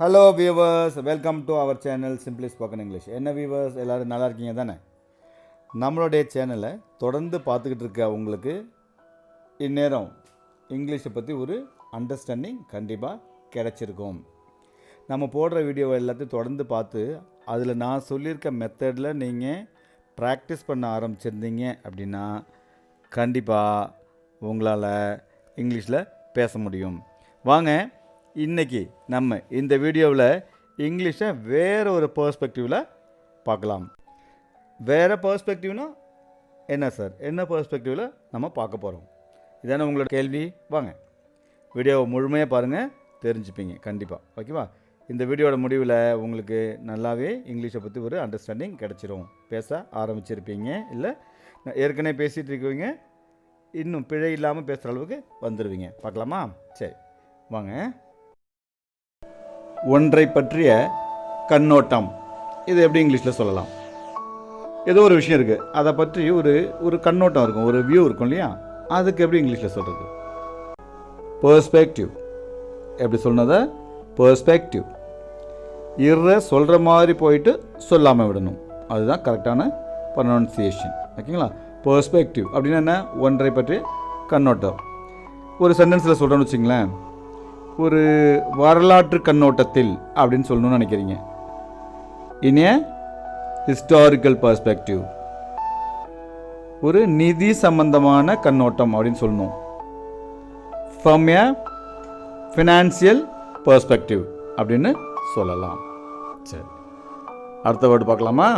Hello viewers, welcome to our channel simply spoken English. என்ன viewers, எல்லோரும் நல்லா இருக்கீங்க தானே? நம்மளுடைய சேனலை தொடர்ந்து பார்த்துக்கிட்டு இருக்க உங்களுக்கு இந்நேரம் இங்கிலீஷை பற்றி ஒரு அண்டர்ஸ்டாண்டிங் கண்டிப்பாக கிடச்சிருக்கும். நம்ம போடுற வீடியோவை எல்லாத்தையும் தொடர்ந்து பார்த்து அதில் நான் சொல்லியிருக்க மெத்தடில் நீங்கள் ப்ராக்டிஸ் பண்ண ஆரம்பிச்சிருந்தீங்க அப்படின்னா கண்டிப்பாக உங்களால் இங்கிலீஷில் பேச முடியும். வாங்க, இன்றைக்கி நம்ம இந்த வீடியோவில் இங்கிலீஷை வேறு ஒரு பெர்ஸ்பெக்டிவில் பார்க்கலாம். வேறு பெர்ஸ்பெக்டிவ்னா என்ன சார், என்ன பெர்ஸ்பெக்டிவில் நம்ம பார்க்க போகிறோம்? இதான உங்களோட கேள்வி. வாங்க, வீடியோவை முழுமையாக பாருங்கள், தெரிஞ்சுப்பீங்க கண்டிப்பாக. ஓகேவா? இந்த வீடியோட முடிவில் உங்களுக்கு நல்லாவே இங்கிலீஷை பற்றி ஒரு அண்டர்ஸ்டாண்டிங் கிடச்சிரும். பேச ஆரம்பிச்சிருப்பீங்க, இல்லை ஏற்கனவே பேசிகிட்டு இருக்கீங்க, இன்னும் பிழை இல்லாமல் பேசுகிற அளவுக்கு வந்துடுவீங்க. பார்க்கலாமா? சரி வாங்க. ஒன்றை பற்றிய கண்ணோட்டம், இது எப்படி இங்கிலீஷில் சொல்லலாம்? ஏதோ ஒரு விஷயம் இருக்குது, அதை பற்றி ஒரு கண்ணோட்டம் இருக்கும், ஒரு வியூ இருக்கும் இல்லையா? அதுக்கு எப்படி இங்கிலீஷில் சொல்கிறது? பெர்ஸ்பெக்டிவ். எப்படி சொன்னதை? பெர்ஸ்பெக்டிவ். சொல்கிற மாதிரி போயிட்டு சொல்லாமல் விடணும், அதுதான் கரெக்டான ப்ரொனன்சியேஷன். ஓகேங்களா? பெர்ஸ்பெக்டிவ் அப்படின்னா என்ன? ஒன்றை பற்றி கண்ணோட்டம். ஒரு சென்டென்ஸில் சொல்கிறோன்னு வச்சுங்களேன், ஒரு வரலாற்று கண்ணோட்டத்தில் அப்படின்னு சொல்லணும்னு நினைக்கிறீங்க. இன் ஏ ஹிஸ்டாரிக்கல் பெர்ஸ்பெக்டிவ். ஒரு நிதி சம்பந்தமான கண்ணோட்டம் அப்படின்னு சொல்லணும். ஃப்ரம் ஏ ஃபினான்சியல் பெர்ஸ்பெக்டிவ் அப்படின்னு சொல்லலாம். சரி, அடுத்த வேர்டு பார்க்கலாமா?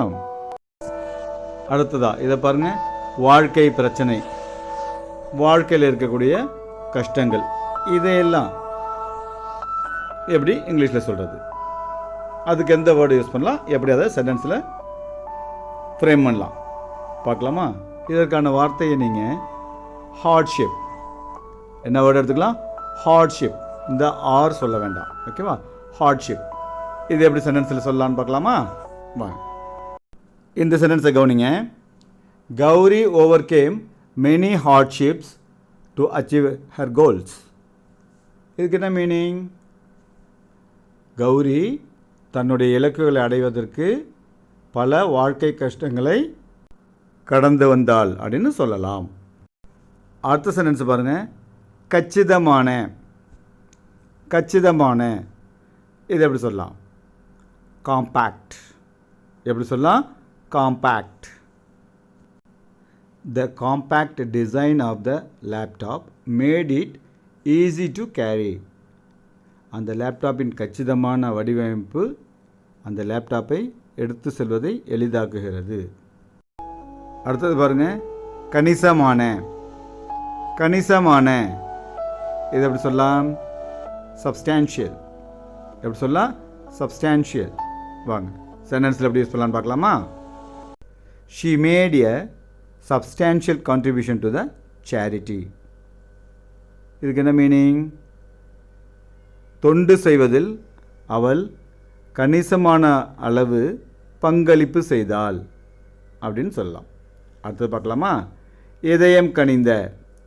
அடுத்ததா இதை பாருங்க, வாழ்க்கை பிரச்சனை, வாழ்க்கையில் இருக்கக்கூடிய கஷ்டங்கள், இதையெல்லாம் எப்படி இங்கிலீஷில் சொல்கிறது? அதுக்கு எந்த வேர்டு யூஸ் பண்ணலாம், எப்படி அதை சென்டென்ஸில் ஃப்ரேம் பண்ணலாம் பார்க்கலாமா? இதற்கான வார்த்தையை நீங்கள் ஹார்ட்ஷிப். என்ன வேர்டு எடுத்துக்கலாம்? ஹார்ட்ஷிப். இந்த ஆர் சொல்ல வேண்டாம். ஓகேவா? ஹார்ட்ஷிப். இது எப்படி சென்டென்ஸில் சொல்லலான்னு பார்க்கலாமா? வாங்க, இந்த சென்டென்ஸை கவனிங்க. Gauri overcame many hardships to achieve her goals. இதுக்கு என்ன மீனிங்? கௌரி தன்னுடைய இலக்குகளை அடைவதற்கு பல வாழ்க்கை கஷ்டங்களை கடந்து வந்தாள் அப்படின்னு சொல்லலாம். அடுத்த சென்டென்ஸ் பாருங்கள், கச்சிதமான. கச்சிதமான இது எப்படி சொல்லலாம்? காம்பேக்ட். எப்படி சொல்லலாம்? Compact. The compact design of the laptop made it easy to carry. அந்த லேப்டாப்பின் கச்சிதமான வடிவமைப்பு அந்த லேப்டாப்பை எடுத்து செல்வதை எளிதாக்குகிறது. அடுத்தது பாருங்கள், கணிசமான. கணிசமான இது எப்படி சொல்லலாம்? சப்ஸ்டான்ஷியல். எப்படி சொல்லலாம்? சப்ஸ்டான்ஷியல். வாங்க, சென்டென்ஸில் எப்படி யூஸ் பண்ணலான்னு பார்க்கலாமா? She made a substantial contribution to the charity. இதுக்கு என்ன மீனிங்? தொண்டு செய்வதில் அவள் கணிசமான அளவு பங்களிப்பு செய்தாள் அப்படின்னு சொல்லலாம். அடுத்தது பார்க்கலாமா? இதயம் கனிந்த.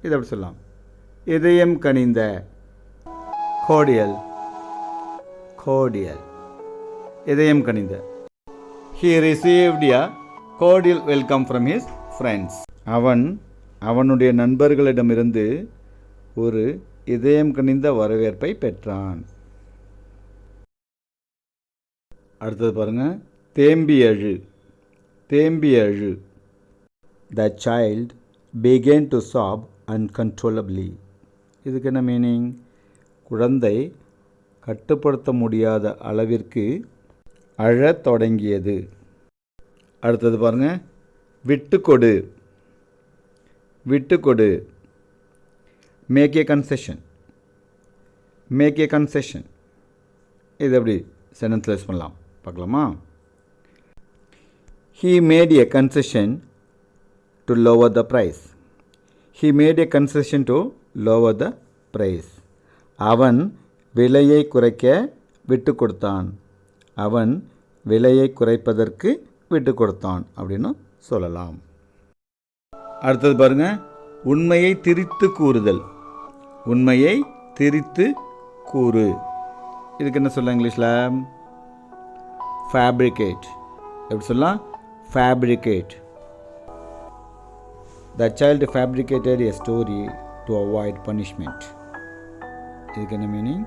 இது எப்படி சொல்லலாம்? இதயம் கனிந்த. கோடியல். கோடியல். இதயம் கனிந்த. He received a cordial welcome from his friends. அவனுடைய நண்பர்களிடமிருந்து ஒரு இதயம் கனிந்த வரவேற்பை பெற்றான். அடுத்தது பாருங்க, தேம்பி அழு. தேம்பி அழு. The child began to sob uncontrollably. இதுக்கு என்ன மீனிங்? குழந்தை கட்டுப்படுத்த முடியாத அளவிற்கு அழத் தொடங்கியது. அடுத்தது பாருங்க, விட்டுக்கொடு. விட்டுக்கொடு. Make a concession. Make a concession. இது எப்படி சென்டென்ஸில் யூஸ் பண்ணலாம் பார்க்கலாமா? He made a concession to lower the price. He made a concession to lower the price. அவன் விலையை குறைக்க விட்டு கொடுத்தான். அவன் விலையை குறைப்பதற்கு விட்டு கொடுத்தான் அப்படின்னு சொல்லலாம். அடுத்தது பாருங்க, உண்மையை திரித்து கூறுதல். உண்மையை திரித்து கூறு. இதுக்கு என்ன சொல்லலாம் இங்கிலீஷில்? ஃபேப்ரிகேட். எப்படி சொல்லலாம்? Fabricate. The child fabricated a story to avoid punishment. இதுக்கு என்ன மீனிங்?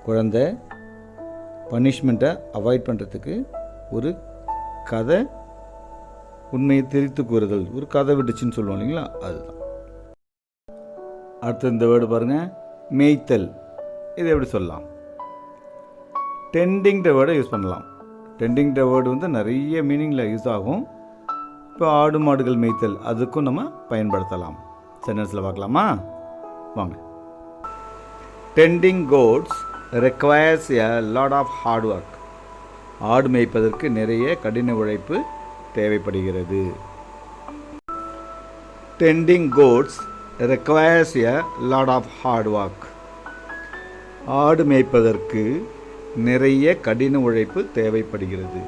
குழந்தை பனிஷ்மெண்ட்டை அவாய்ட் பண்ணுறதுக்கு ஒரு கதை, உண்மையை திரித்து கூறுதல், ஒரு கதை விட்டுச்சுன்னு சொல்லுவோம் இல்லைங்களா, அதுதான். அடுத்து இந்த வேர்டு பாருங்கள், மேய்த்தல். இது எப்படி சொல்லலாம்? டெண்டிங்கிற வேர்டை யூஸ் பண்ணலாம். டெண்டிங்கிற வேர்டு வந்து நிறைய மீனிங்கில் யூஸ் ஆகும். இப்போ ஆடு மாடுகள் மேய்த்தல், அதுக்கும் நம்ம பயன்படுத்தலாம். சென்டென்ஸில் பார்க்கலாமா? வாங்க. Tending goats requires a lot of hard work. ஆடு மேய்ப்பதற்கு நிறைய கடின உழைப்பு தேவைப்படுகிறது. Tending goats requires a lot of hard work. ஆடு மேய்ப்பதற்கு நிறைய கடின உழைப்பு தேவைப்படுகிறது.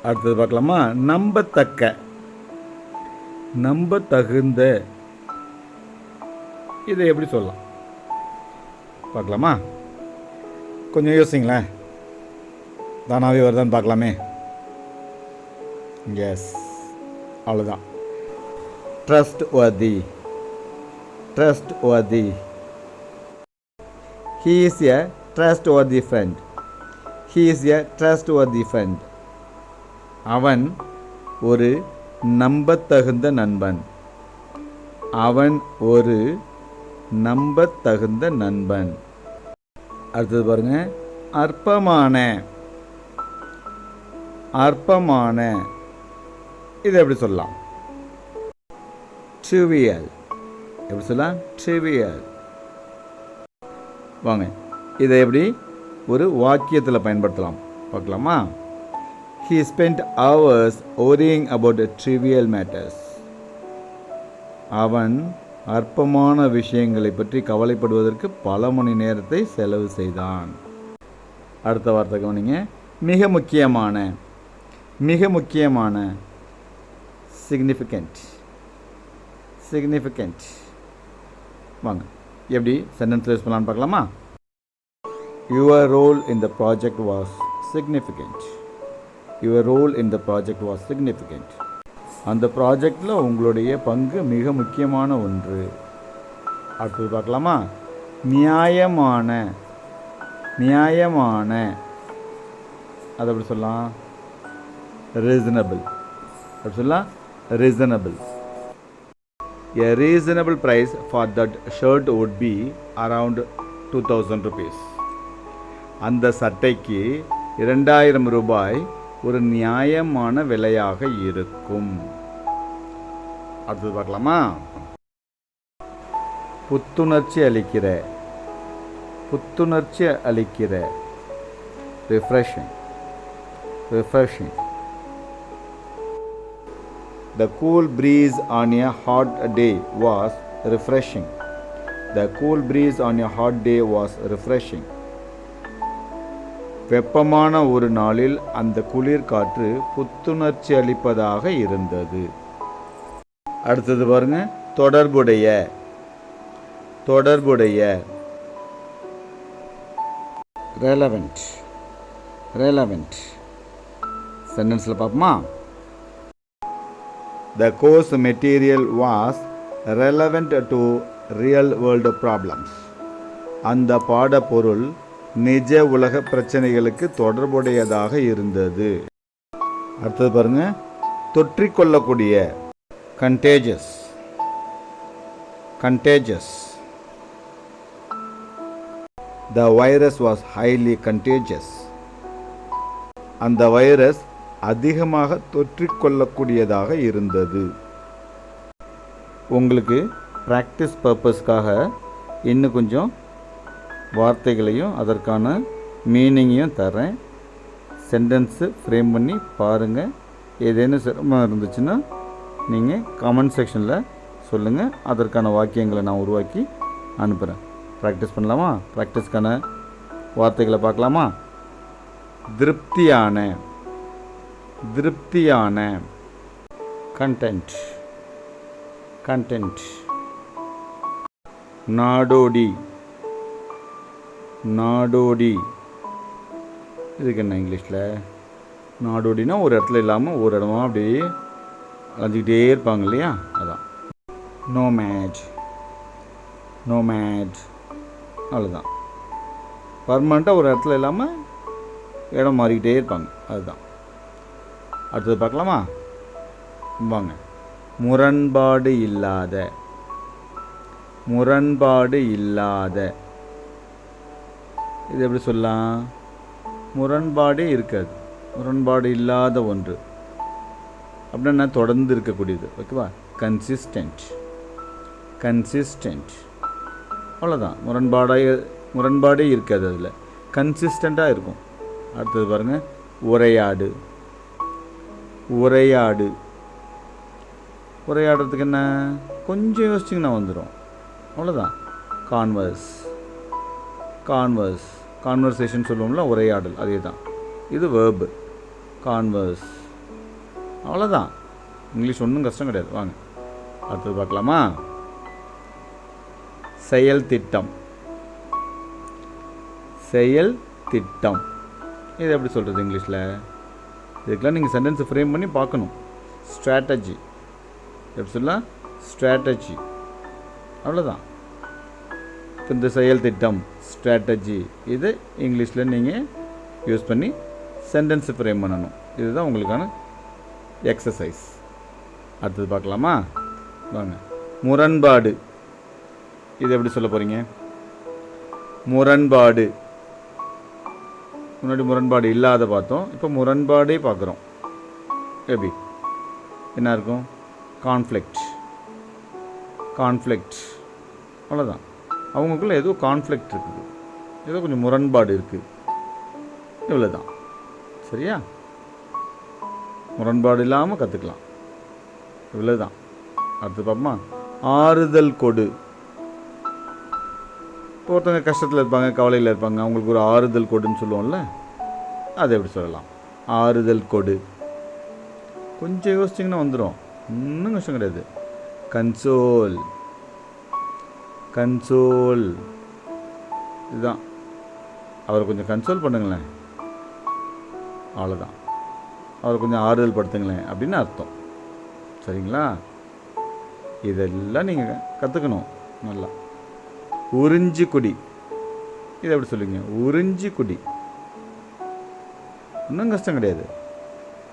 அடுத்தது பார்க்கலாமா? நம்பத்தக்க, நம்பத்தகுந்த, இதை எப்படி சொல்லலாம் பார்க்கலாமா? கொஞ்சம் யோசிங்களேன், தானாகவே வருதான்னு பார்க்கலாமே. எஸ், அவ்வளோதான். Trust worthy, trust worthy. He is a trust worthy friend, he is a trust worthy friend. அவன் ஒரு நம்பத்தகுந்த நண்பன், அவன் ஒரு நம்பத்தகுந்த நண்பன். அடுத்தது பாருங்க, அற்பமான, அற்பமான, இதை எப்படி சொல்லலாம்? ட்ரிவியல். எப்படி சொல்லலாம்? ட்ரிவியல். வாங்க, இதை எப்படி ஒரு வாக்கியத்தில் பயன்படுத்தலாம் பார்க்கலாமா? He spent hours worrying about trivial matters. அவன் அற்பமான விஷயங்களை பற்றி கவலைப்படுவதற்கு பல மணி நேரத்தை செலவு செய்தான். அடுத்த வார்த்தை கவனிங்க, மிக முக்கியமான, மிக முக்கியமான, significant, significant. வாங்க, எப்படி சென்டென்ஸ் யூஸ் பண்ணலான்னு பார்க்கலாமா? Your role in the project was significant. Your role in the project was significant. அந்த ப்ராஜெக்டில் உங்களுடைய பங்கு மிக முக்கியமான ஒன்று. அடுத்தது பார்க்கலாமா? நியாயமான, நியாயமான, அது எப்படி சொல்லலாம்? ரீசனபிள். அப்படி சொல்லலாம்? Reasonable. A reasonable price for that shirt would be around 2000 rupees. அந்த சட்டைக்கு 2000 ரூபாய் ஒரு நியாயமான விலையாக இருக்கும். அடுத்தது பார்க்கலாமா? புத்துணர்ச்சி அளிக்கிற, புத்துணர்ச்சி அளிக்கிற, refreshing, refreshing. The cool breeze on a hot day was refreshing. The cool breeze on a hot day was refreshing. வெப்பமான ஒரு நாளில் அந்த குளிர் காற்று புத்துணர்ச்சி அளிப்பதாக இருந்தது. அடுத்தது பாருங்க, தொடர்புடைய, தொடர்புடைய, relevant, relevant. சென்டென்ஸில் பார்ப்போமா? The course material was relevant to real world problems. அந்த பாடப்பொருள் நிஜ உலக பிரச்சனைகளுக்கு தொடர்புடையதாக இருந்தது. அடுத்தது பாருங்க, தொற்றிக்கொள்ளக்கூடிய, contagious, contagious. The virus was highly contagious. அந்த வைரஸ் அதிகமாக தொற்றிக்கொள்ளக்கூடியதாக இருந்தது. உங்களுக்கு ப்ராக்டிஸ் பர்பஸ்க்காக இன்னும் கொஞ்சம் வார்த்தைகளையும் அதற்கான மீனிங்கையும் தரேன். சென்டென்ஸு ஃப்ரேம் பண்ணி பாருங்கள். ஏதேனும் சிரமம் இருந்துச்சுன்னா நீங்கள் கமெண்ட் செக்ஷனில் சொல்லுங்கள். அதற்கான வாக்கியங்களை நான் உருவாக்கி அனுப்புகிறேன். ப்ராக்டிஸ் பண்ணலாமா? ப்ராக்டிஸ்க்கான வார்த்தைகளை பார்க்கலாமா? திருப்தியான, திருப்தியான, கண்டென்ட், கண்டென்ட். நாடோடி, நாடோடி. இதுக்கு என்ன இங்கிலீஷில்? நாடோடினா ஒரு இடத்துல இல்லாமல் ஒரு இடமா அப்படியே அலைஞ்சிக்கிட்டே இருப்பாங்க இல்லையா, அதான். நோமேட். நோமேட் அவ்வளோதான். பர்மனெண்ட்டாக ஒரு இடத்துல இல்லாமல் இடம் மாறிக்கிட்டே இருப்பாங்க, அதுதான். அடுத்தது பார்க்கலாமா? வாங்க. முரண்பாடு இல்லாத. முரண்பாடு இல்லாத இது எப்படி சொல்லலாம்? முரண்பாடே இருக்காது, முரண்பாடு இல்லாத ஒன்று அப்படின்னா தொடர்ந்து இருக்கக்கூடியது, ஓகேவா? கன்சிஸ்டன்ட். கன்சிஸ்டன்ட் அவ்வளோதான். முரண்பாடே இருக்காது, அதில் கன்சிஸ்டண்ட்டாக இருக்கும். அடுத்தது பாருங்கள், உரையாடு. உரையாடு. உரையாடுறதுக்கு என்ன? கொஞ்சம் யோசிச்சிங்கன்னா வந்துடும், அவ்வளோதான். கான்வர்ஸ். கான்வர்ஸ் கான்வர்சேஷன் சொல்லுவோம்ல, உரையாடல், அதே தான். இது வேர்பு, கான்வர்ஸ். அவ்வளோதான். இங்கிலீஷ் ஒன்றும் கஷ்டம் கிடையாது. வாங்க அடுத்தது பார்க்கலாமா? செயல் திட்டம். செயல் திட்டம் இது எப்படி சொல்கிறது இங்கிலீஷில்? இதுக்கெல்லாம் நீங்கள் சென்டென்ஸை ஃப்ரேம் பண்ணி பார்க்கணும். ஸ்ட்ராட்டஜி எப்படி சொல்லலாம்? ஸ்ட்ராட்டஜி, அவ்வளோதான். இப்போ இந்த செயல் திட்டம், ஸ்ட்ராட்டஜி, இது இங்கிலீஷில் நீங்கள் யூஸ் பண்ணி சென்டென்ஸை ஃப்ரேம் பண்ணணும். இதுதான் உங்களுக்கான எக்ஸசைஸ். அடுத்தது பார்க்கலாமா? வாங்க. முரண்பாடு இது எப்படி சொல்ல போகிறீங்க? முரண்பாடு. முன்னாடி முரண்பாடு இல்லாத பார்த்தோம், இப்போ முரண்பாடே பார்க்குறோம். எப்படி என்ன இருக்கும்? கான்ஃப்ளிக்ட். கான்ஃப்ளிக்ட் அவ்வளோதான். அவங்களுக்குள்ள ஏதோ கான்ஃப்ளிக்ட் இருக்குது, ஏதோ கொஞ்சம் முரண்பாடு இருக்குது, இவ்வளோ தான். சரியா? முரண்பாடு இல்லாமல் கற்றுக்கலாம், இவ்வளோ தான். அடுத்து பார்ப்போமா? ஆறுதல் கொடு. இப்போ ஒருத்தவங்க கஷ்டத்தில் இருப்பாங்க, கவலையில் இருப்பாங்க, அவங்களுக்கு ஒரு ஆறுதல் கொடுன்னு சொல்லுவோம்ல, அதை எப்படி சொல்லலாம்? ஆறுதல் கொடு. கொஞ்சம் யோசிச்சிங்கன்னா வந்துடும், இன்னும் கஷ்டம் கிடையாது. கன்சோல். கன்சோல் இதுதான். அவரை கொஞ்சம் கன்சோல் பண்ணுங்களேன், அவ்வளோதான். அவரை கொஞ்சம் ஆறுதல் படுத்துங்களேன் அப்படின்னு அர்த்தம். சரிங்களா? இதெல்லாம் நீங்கள் கற்றுக்கணும் நல்லா. உறிஞ்சி குடி. இதை எப்படி சொல்லுவீங்க? உறிஞ்சி குடி. இன்னும் கஷ்டம் கிடையாது,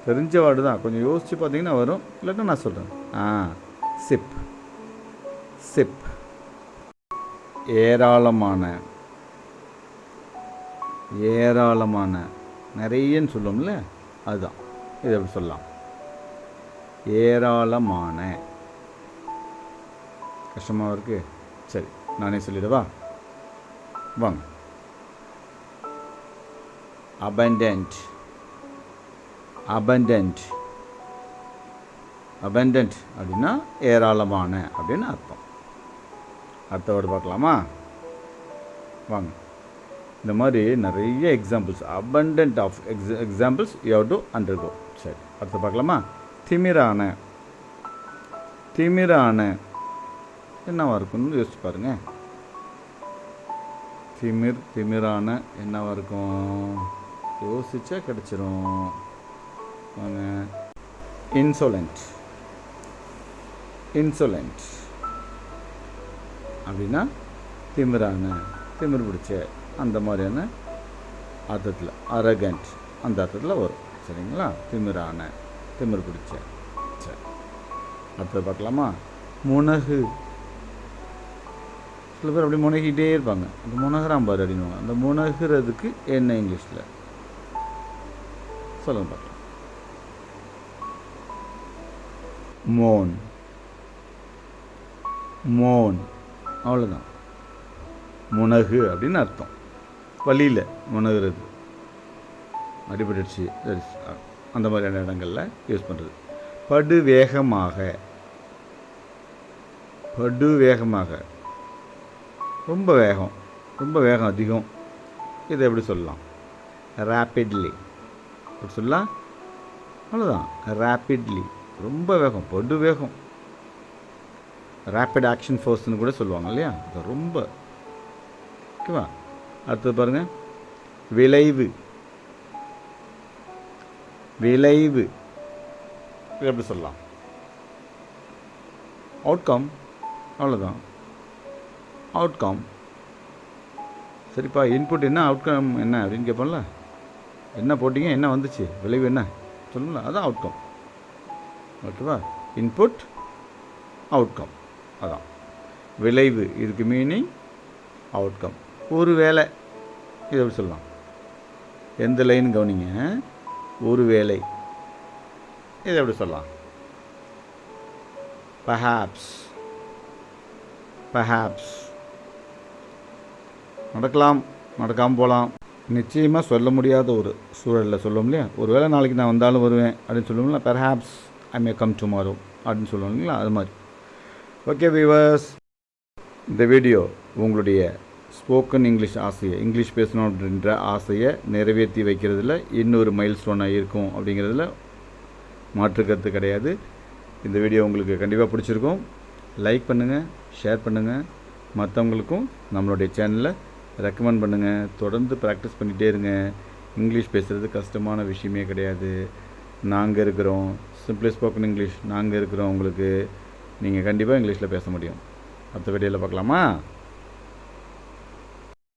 தெரிஞ்ச வார்டு தான். கொஞ்சம் யோசித்து பார்த்தீங்கன்னா வரும், இல்லாட்டா நான் சொல்கிறேன். சிப். சிப். ஏராளமான. ஏராளமான, நிறையன்னு சொல்லுவோம்ல, அதுதான். இது எப்படி சொல்லலாம்? ஏராளமான. கஷ்டமாக இருக்கு, சரி நானே சொல்லிடவா? வாங்க. abundant. abundant. abundant அப்படின்னா ஏராளமான அப்படின்னு அர்த்தம். அடுத்த வேர்டு பார்க்கலாமா? வாங்க. இந்த மாதிரி நிறைய examples, abundant of examples you have to undergo. சரி, அடுத்து பார்க்கலாமா? திமிரான. திமிரான என்னவா இருக்குன்னு யோசிச்சு பாருங்க. திமிரான என்னவா இருக்கும்? யோசிச்சா கிடைச்சிரும். வாங்க. இன்சோலண்ட். இன்சோலண்ட் அப்படின்னா திமிரான, திமிர் பிடிச்ச, அந்த மாதிரியான அர்த்தத்தில். அரகண்ட் அந்த அர்த்தத்தில் வரும். சரிங்களா? திமிரான, திமிர் பிடிச்ச. சரி, அடுத்தது பார்க்கலாமா? முனகு. சில பேர் அப்படி முனகிட்டே இருப்பாங்க, அந்த முனகிறான் பாரு அப்படின்வாங்க. அந்த முனகிறதுக்கு என்ன இங்கிலீஷில் சொல்லுங்க பார்க்கலாம்? மோன். மோன் அவ்வளோதான். முனகு அப்படின்னு அர்த்தம். வழியில் முனகிறது, அடிபட்டுச்சு, அந்த மாதிரியான இடங்களில் யூஸ் பண்ணுறது. படு வேகமாக. படு வேகமாக, ரொம்ப வேகம், ரொம்ப வேகம் அதிகம். இதை எப்படி சொல்லலாம்? ரேப்பிட்லி. எப்படி சொல்லலாம்? அவ்வளோதான், ரேப்பிட்லி. ரொம்ப வேகம், படு வேகம். ரேப்பிட் ஆக்ஷன் ஃபோர்ஸ்னு கூட சொல்லுவாங்க இல்லையா? அது ரொம்ப, ஓகேவா? அடுத்தது பாருங்கள், விளைவு. விளைவு இது எப்படி சொல்லலாம்? அவுட்கம், அவ்வளோதான். அவுட்கம். சரிப்பா, இன்புட் என்ன, அவுட்கம் என்ன அப்படின்னு கேட்போம்ல. என்ன போட்டிங்க, என்ன வந்துச்சு, விளைவு என்ன சொல்லுங்களா, அதுதான் அவுட்கம். ஓகேவா? இன்புட், அவுட்கம், அதான் விளைவு. இதுக்கு மீனிங் அவுட்கம். ஒரு வேலை, இது எப்படி சொல்லலாம்? எந்த லைன் கவனிங்க, ஒரு வேலை, இது எப்படி சொல்லலாம்? perhaps. perhaps நடக்கலாம், நடக்காமல் போகலாம். நிச்சயமாக சொல்ல முடியாத ஒரு சூழலில் சொல்லுவோம் இல்லையா? ஒரு வேளை நாளைக்கு நான் வந்தாலும் வருவேன் அப்படின்னு சொல்லுவோம்ல, perhaps I may come tomorrow அப்படின்னு சொல்லுவோம் இல்லைங்களா? அது மாதிரி. ஓகே வியூவர்ஸ், இந்த வீடியோ உங்களுடைய ஸ்போக்கன் இங்கிலீஷ் ஆசையை, இங்கிலீஷ் பேசணும் அப்படின்ற ஆசையை நிறைவேற்றி வைக்கிறதுல இன்னொரு மைல் ஸ்டோனாக இருக்கும் அப்படிங்கிறதுல மாற்றுக்கருத்து கிடையாது. இந்த வீடியோ உங்களுக்கு கண்டிப்பாக பிடிச்சிருக்கும். லைக் பண்ணுங்கள், ஷேர் பண்ணுங்கள், மற்றவங்களுக்கும் நம்மளுடைய சேனலை ரெக்கமெண்ட் பண்ணுங்கள். தொடர்ந்து ப்ராக்டிஸ் பண்ணிகிட்டே இருங்க. இங்கிலீஷ் பேசுகிறது கஷ்டமான விஷயமே கிடையாது. நாங்கள் இருக்கிறோம், சிம்பிளி ஸ்போக்கன் இங்கிலீஷ் நாங்கள் இருக்கிறோம். உங்களுக்கு நீங்கள் கண்டிப்பாக இங்கிலீஷில் பேச முடியும். அடுத்த வீடியோவில் பார்க்கலாமா?